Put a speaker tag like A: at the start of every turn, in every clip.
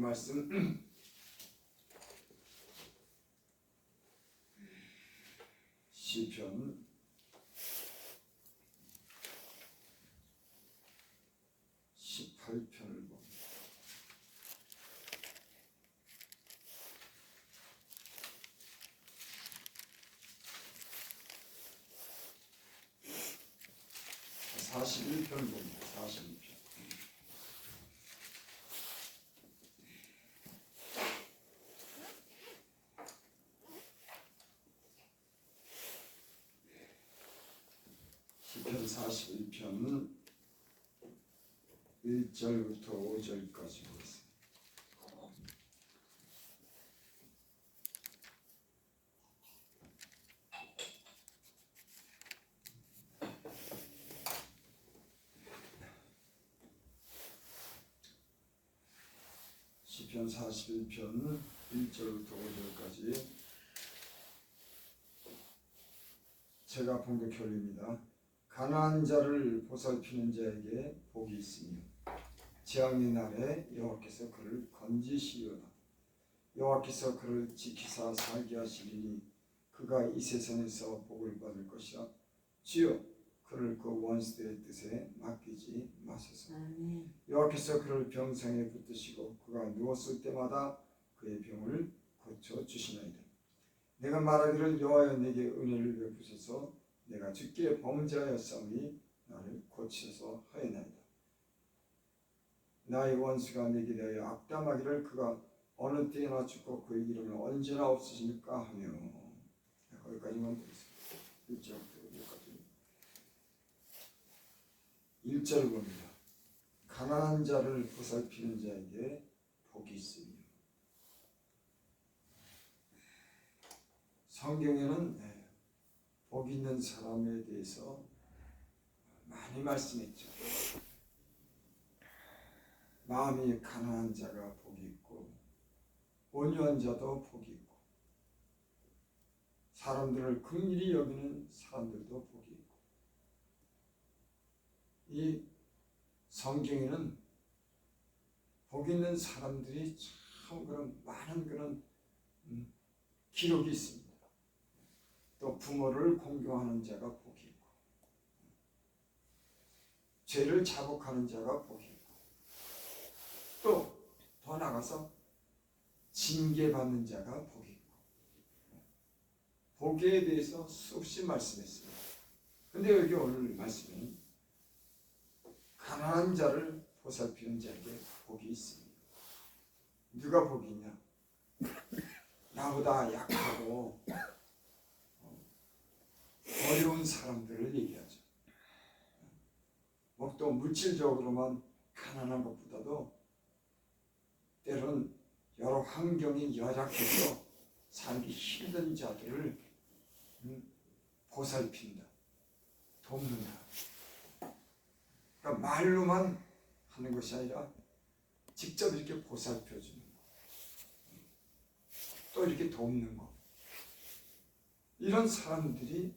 A: 말씀 시편 18편을 봅니다. (41편) 봅니다. 42편. 시편 41편은 1절부터 5절까지 보겠습니다. 시편 41편 1절부터 5절까지 제가 봉독해 올립니다. 가난한 자를 보살피는 자에게 복이 있으며 재앙의 날에 여호와께서 그를 건지시리로다. 여호와께서 그를 지키사 살게 하시리니 그가 이 세상에서 복을 받을 것이라. 주여 그를 그 원수들의 뜻에 맡기지 마소서. 여호와께서 그를 병상에 붙드시고 그가 누웠을 때마다 그의 병을 고쳐주시나이다. 내가 말하기를 여호와여 내게 은혜를 베푸소서. 내가 주께 범죄하였사오니 나를 고치소서 하였나이다. 나의 원수가 내게 대하여 악담하기를 그가 어느 때나 죽고 그의 이름은 언제나 없으십니까 하며. 거기까지만 보겠습니다. 1절부터 5절까지. 1절 봅니다. 가난한 자를 보살피는 자에게 복이 있으며. 성경에는 복 있는 사람에 대해서 많이 말씀했죠. 마음이 가난한 자가 복이 있고 온유한 자도 복이 있고 사람들을 긍휼히 여기는 사람들도 복이 있고. 이 성경에는 복 있는 사람들이 참 그런 많은 그런 기록이 있습니다. 또 부모를 공경하는 자가 복이 있고 죄를 자복하는 자가 복이 있고 또 더 나아가서 징계받는 자가 복이 있고 복에 대해서 수없이 말씀했습니다. 근데 여기 오늘 말씀은 가난한 자를 보살피는 자에게 복이 있습니다. 누가 복이 있냐? 나보다 약하고 어려운 사람들을 얘기하죠. 또 물질적으로만 가난한 것보다도 때로는 여러 환경이 열악해서 살기 힘든 자들을 보살핀다, 돕는다. 그러니까 말로만 하는 것이 아니라 직접 이렇게 보살펴주는 거, 또 이렇게 돕는 거, 이런 사람들이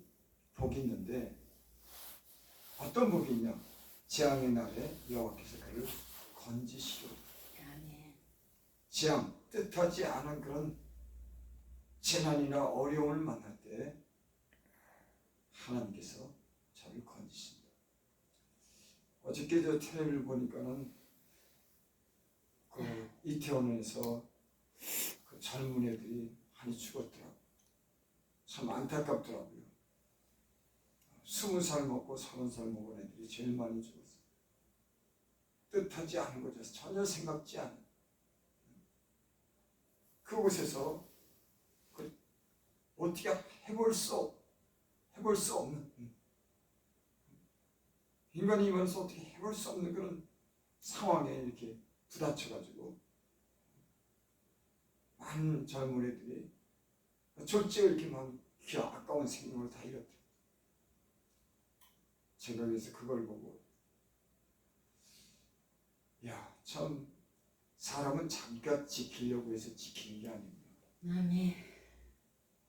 A: 복이 있는데 어떤 복이 있냐? 재앙의 날에 여호와께서 그를 건지시리로다. 재앙, 뜻하지 않은 그런 재난이나 어려움을 만날 때 하나님께서 저를 건지신다. 어저께 저 텔레비를 보니까는 그 이태원에서 그 젊은 애들이 많이 죽었더라고요. 참 안타깝더라고요. 20살 먹고 30살 먹은 애들이 제일 많이 죽었어요. 뜻하지 않은 거죠. 전혀 생각지 않은. 그곳에서 어떻게 해볼 수 없는, 인간이 이면서 어떻게 해볼 수 없는 그런 상황에 이렇게 부딪혀가지고 많은 젊은 애들이 졸지에 이렇게 막 아까운 생명을 다 잃었더라고요. 제가 그래서 그걸 보고 참 사람은 자기가 지키려고 해서 지키는 게 아닙니다.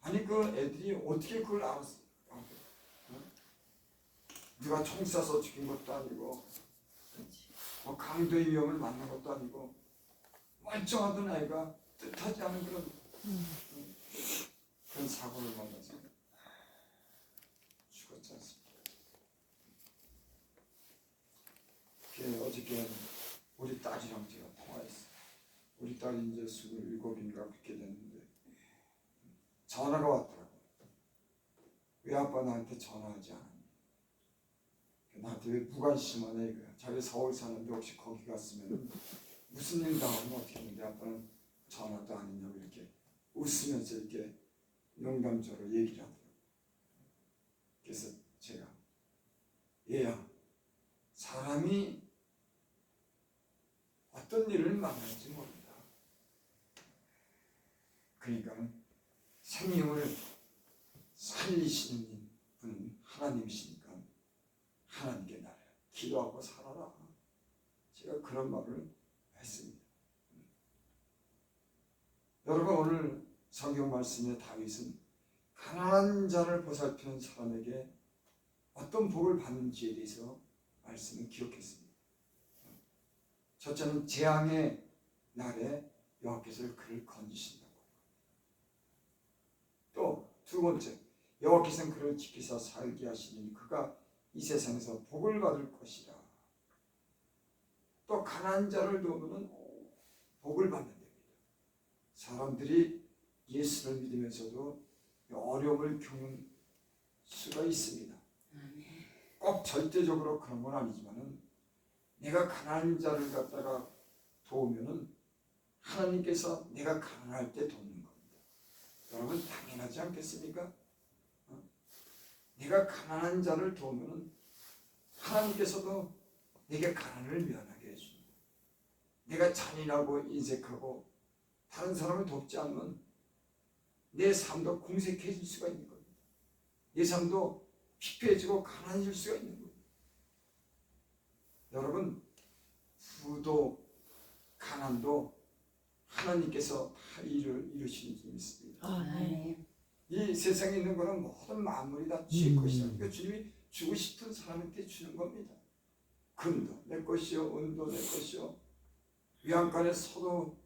A: 아니 그 애들이 어떻게 그걸 알았어? 누가 총 쏴서 죽인 것도 아니고 강도의 위험을 만난 것도 아니고 멀쩡하던 아이가 뜻하지 않은 그런 사고를 만나서 죽었지 않습니까? 어저께 우리 딸이랑 제가 통화했어요. 우리 딸이 이제 27인가 그렇게 됐는데 전화가 왔더라고요. 왜 아빠 나한테 전화하지 않았니? 나한테 왜 무관심하냐 이거야. 자기 서울 사는데 혹시 거기 갔으면 무슨 일 당하면 어떻게 했는데 아빠는 전화도 안 했냐고 이렇게 웃으면서 이렇게 농담적으로 얘기를 하더라고요. 그래서 제가 얘야, 사람이 어떤 일을 만날지 모른다. 그러니까 생명을 살리시는 분은 하나님이시니까 하나님께 나를 기도하고 살아라. 제가 그런 말을 했습니다. 여러분, 오늘 성경 말씀의 다윗은 가난한 자를 보살피는 사람에게 어떤 복을 받는지에 대해서 말씀을 기록했습니다. 첫째는 재앙의 날에 여호와께서 그를 건지신다고. 또 두 번째, 여호와께서는 그를 지키사 살게 하시니 그가 이 세상에서 복을 받을 것이라. 또 가난한 자를 도우면 복을 받는 됩니다. 사람들이 예수를 믿으면서도 어려움을 겪는 수가 있습니다. 꼭 절대적으로 그런 건 아니지만은 내가 가난한 자를 갖다가 도우면은 하나님께서 내가 가난할 때 돕는 겁니다. 여러분, 당연하지 않겠습니까? 내가 가난한 자를 도우면은 하나님께서도 내게 가난을 면하게 해줍니다. 내가 잔인하고 인색하고 다른 사람을 돕지 않으면 내 삶도 궁색해질 수가 있는 겁니다. 내 삶도 피폐해지고 가난해질 수가 있는 거예요. 여러분, 부도 가난도 하나님께서 다 이루시는 줄 믿습니다.
B: 네.
A: 이 세상에 있는 거는 모든 만물이 다 주의 것이다. 그러니까 주님이 주고 싶은 사람한테 주는 겁니다. 금도 내 것이요, 은도 내 것이요, 위안간의 소도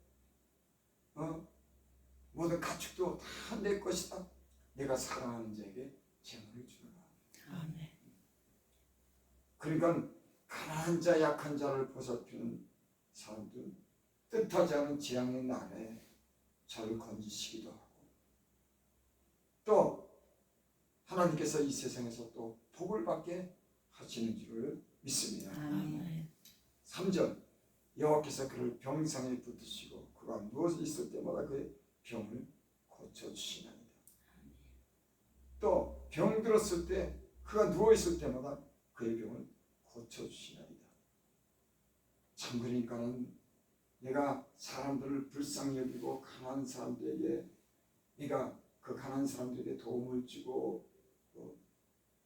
A: 모든 가축도 다 내 것이다. 내가 사랑하는 자에게 재물을 주노라. 그러니까 가난한 자, 약한 자를 보살피는 사람들은 뜻하지 않은 재앙의 날에 저를 건지시기도 하고, 또 하나님께서 이 세상에서 또 복을 받게 하시는 줄을 믿습니다. 3절, 여호와께서 그를 병상에 붙드시고 그가 누워 있을 때마다 그의 병을 고쳐주시나이다. 또 병 들었을 때 그가 누워 있을 때마다 그의 병을 고쳐주시나이다. 참, 그러니까는 내가 사람들을 불쌍히 여기고 가난한 사람들에게 내가 그 가난한 사람들에게 도움을 주고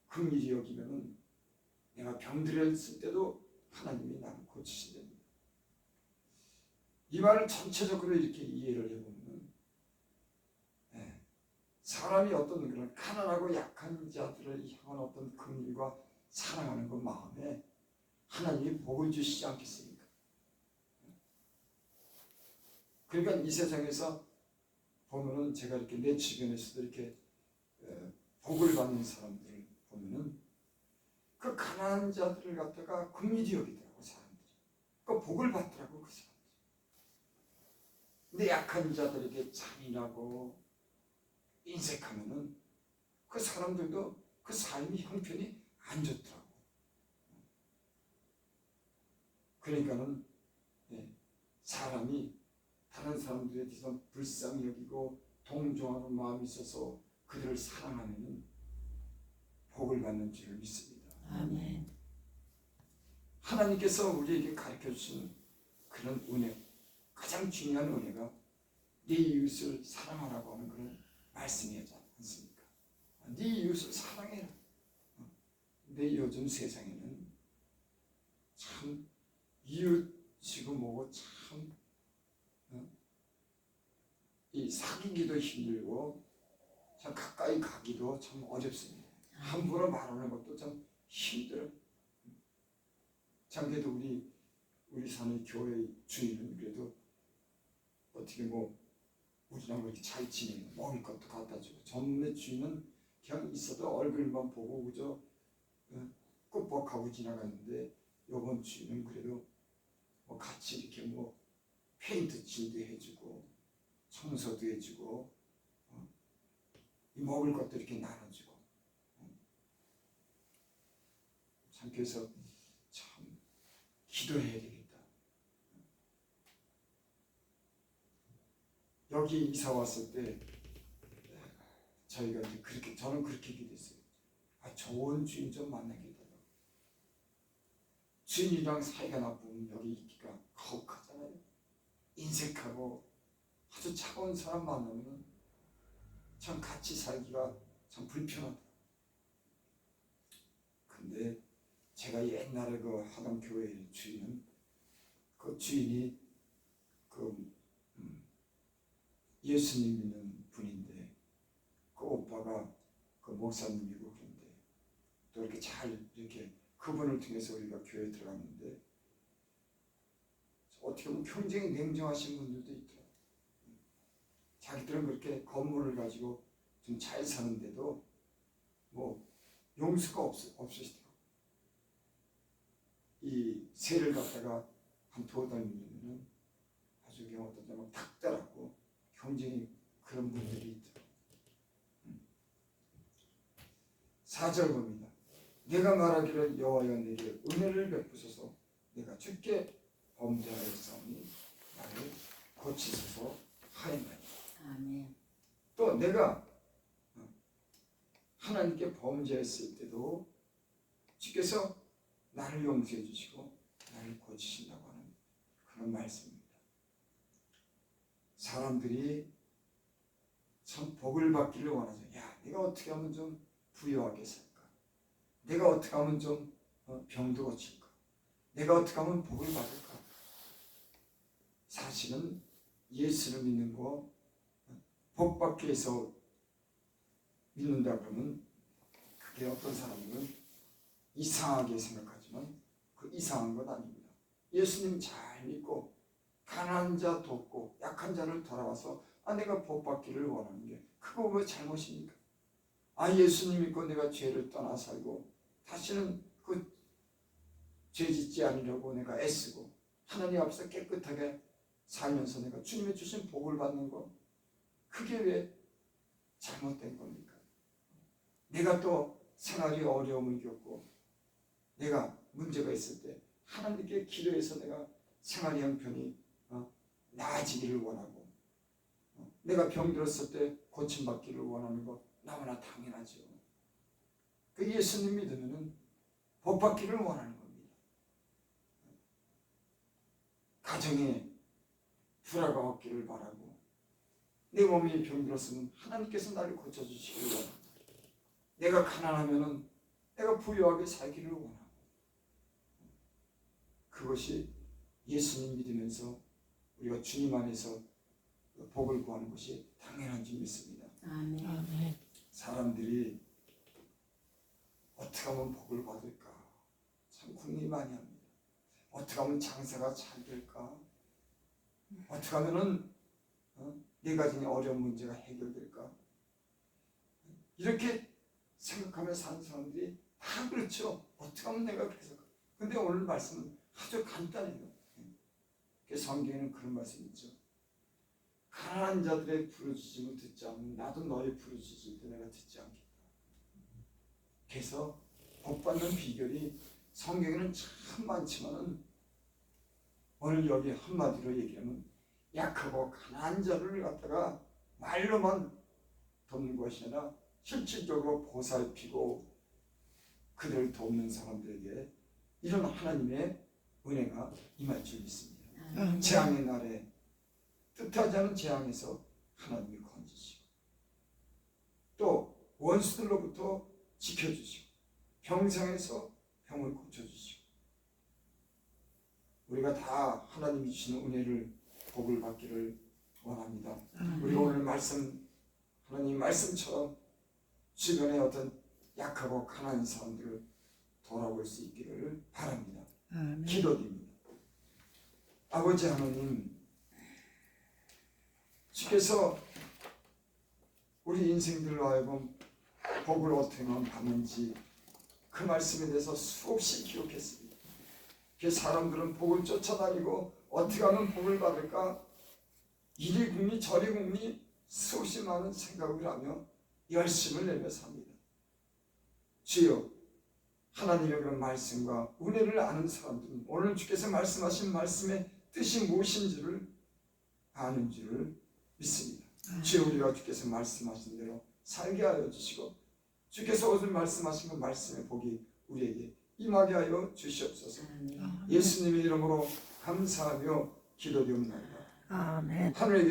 A: 긍휼히 여기면은 내가 병들었을 때도 하나님이 나를 고치신답니다. 이 말을 전체적으로 이렇게 이해를 해보면 사람이 어떤 그런 가난하고 약한 자들을 향한 어떤 긍휼과 사랑하는 그 마음에 하나님이 복을 주시지 않겠습니까? 그러니까 이 세상에서 보면은 제가 이렇게 내 주변에서도 이렇게 복을 받는 사람들을 보면은 그 가난한 자들을 갖다가 긍휼히 여기더라고 사람들이. 그 복을 받더라고 그 사람들이. 근데 약한 자들에게 잔인하고 인색하면은 그 사람들도 그 삶이 형편이 안 좋더라고. 그러니까는 사람이 다른 사람들에 대해서 불쌍히 여기고 동정하는 마음이 있어서 그들을 사랑하면 복을 받는 줄을 믿습니다.
B: 아멘.
A: 하나님께서 우리에게 가르쳐 주신 그런 은혜, 가장 중요한 은혜가 네 이웃을 사랑하라고 하는 그런 말씀이지 않습니까? 네 이웃을 사랑해라. 근데 요즘 세상에는 참 이웃이고 뭐고 참 이 사귀기도 힘들고 참 가까이 가기도 참 어렵습니다. 함부로 말하는 것도 참 힘들어요. 참 그래도 우리 사는 교회 주인은 그래도 어떻게 뭐 우리랑 그렇게 잘 지내는 먹을 것도 갖다 주고 전문의 주인은 그냥 있어도 얼굴만 보고 그저 꾹뻑하고 지나갔는데 요번 주인은 그래도 뭐 같이 이렇게 뭐 페인트 칠도 해주고 청소도 해주고 이 먹을 것도 이렇게 나눠주고 참 그래서 참 기도해야 되겠다. 여기 이사 왔을 때 저희가 이제 그렇게 저는 그렇게 기도했어요. 좋은 주인 좀 만나게 해달라고. 주인이랑 사이가 나쁘면 여기 있기가 가혹하잖아요. 인색하고 아주 차가운 사람 만나면 참 같이 살기가 참 불편하다. 근데 제가 옛날에 그 하던 교회의 주인은 그 주인이 그 예수님 믿는 분인데 그 오빠가 그 목사님이고 그런데 또 이렇게 잘 이렇게 그분을 통해서 우리가 교회에 들어갔는데 어떻게 보면 굉장히 냉정하신 분들도 있더라고요. 자기들은 그렇게 건물을 가지고 좀 잘 사는데도 뭐 용수가 없으시더라고요. 이 새를 갖다가 한 2달 밀면 아주 그냥 어떤 때 막 탁달하고 굉장히 그런 분들이 있더라고요. 4절 봅니다. 내가 말하기를 여호와여 내게 은혜를 베푸소서 내가 주께 범죄하였사오니 나를 고치소서 하였나니.
B: 아멘.
A: 또 내가 하나님께 범죄했을 때도 주께서 나를 용서해 주시고 나를 고치신다고 하는 그런 말씀입니다. 사람들이 참 복을 받기를 원하죠. 야, 내가 어떻게 하면 좀 부유하게 살까? 내가 어떻게 하면 좀 병도 고칠까? 내가 어떻게 하면 복을 받을까? 사실은 예수를 믿는 거 복 받기 위해서 믿는다 그러면 그게 어떤 사람들은 이상하게 생각하지만 그 이상한 건 아닙니다. 예수님 잘 믿고 가난한 자 돕고 약한 자를 돌아와서 내가 복 받기를 원하는 게 그거 왜 잘못입니까? 예수님 믿고 내가 죄를 떠나 살고 다시는 그 죄 짓지 않으려고 내가 애쓰고 하나님 앞에서 깨끗하게 살면서 내가 주님의 주신 복을 받는 거 그게 왜 잘못된 겁니까? 내가 또 생활이 어려움을 겪고 내가 문제가 있을 때 하나님께 기도해서 내가 생활의 형편이 나아지기를 원하고 내가 병들었을 때 고침받기를 원하는 거 너무나 당연하죠. 그 예수님 믿으면 복 받기를 원하는 겁니다. 가정에 불화가 없기를 바라고 내 몸이 병들었으면 하나님께서 나를 고쳐주시기를 원합니다. 내가 가난하면 내가 부유하게 살기를 원하고 그것이 예수님 믿으면서 우리가 주님 안에서 복을 구하는 것이 당연한 줄 믿습니다.
B: 아멘.
A: 사람들이 어떻게 하면 복을 받을까 참 고민이 많이 합니다. 어떻게 하면 장사가 잘 될까? 어떻게 하면은 내 가정의 어려운 문제가 해결될까? 이렇게 생각하며 사는 사람들이 다 그렇죠. 어떻게 하면 내가 그래서 근데 오늘 말씀은 아주 간단해요. 성경에는 그런 말씀이 있죠. 가난한 자들의 부르짖음을 듣지 않으면 나도 너의 부르짖을 때 내가 듣지 않겠다. 그래서 복받는 비결이 성경에는 참 많지만은 오늘 여기 한마디로 얘기하면 약하고 가난한 자를 갖다가 말로만 돕는 것이 아니라 실질적으로 보살피고 그들을 돕는 사람들에게 이런 하나님의 은혜가 임할 줄 믿습니다. 재앙의 날에 뜻하지 않은 재앙에서 하나님이 건지시고 또 원수들로부터 지켜주시고 병상에서 병을 고쳐주시고 우리가 다 하나님이 주시는 은혜를 복을 받기를 원합니다. 우리가 오늘 말씀 하나님 말씀처럼 주변에 어떤 약하고 가난한 사람들을 돌아볼 수 있기를 바랍니다. 기도드립니다. 아버지 하나님 주께서 우리 인생들로 하여금 복을 어떻게 하면 받는지 그 말씀에 대해서 수없이 기록했습니다. 그 사람들은 복을 쫓아다니고 어떻게 하면 복을 받을까 이리 궁리 저리 궁리 수없이 많은 생각을 하며 열심을 내며 삽니다. 주여, 하나님의 그런 말씀과 은혜를 아는 사람들은 오늘 주께서 말씀하신 말씀의 뜻이 무엇인지를 아는 줄을 믿습니다. 주여, 우리가 주께서 말씀하신 대로 살게 하여 주시고 주께서 오늘 말씀하신 그 말씀의 복이 우리에게 임하게 하여 주시옵소서.
B: 아멘.
A: 예수님의 이름으로 감사하며 기도드립니다.
C: 아멘.
A: 하늘에 계신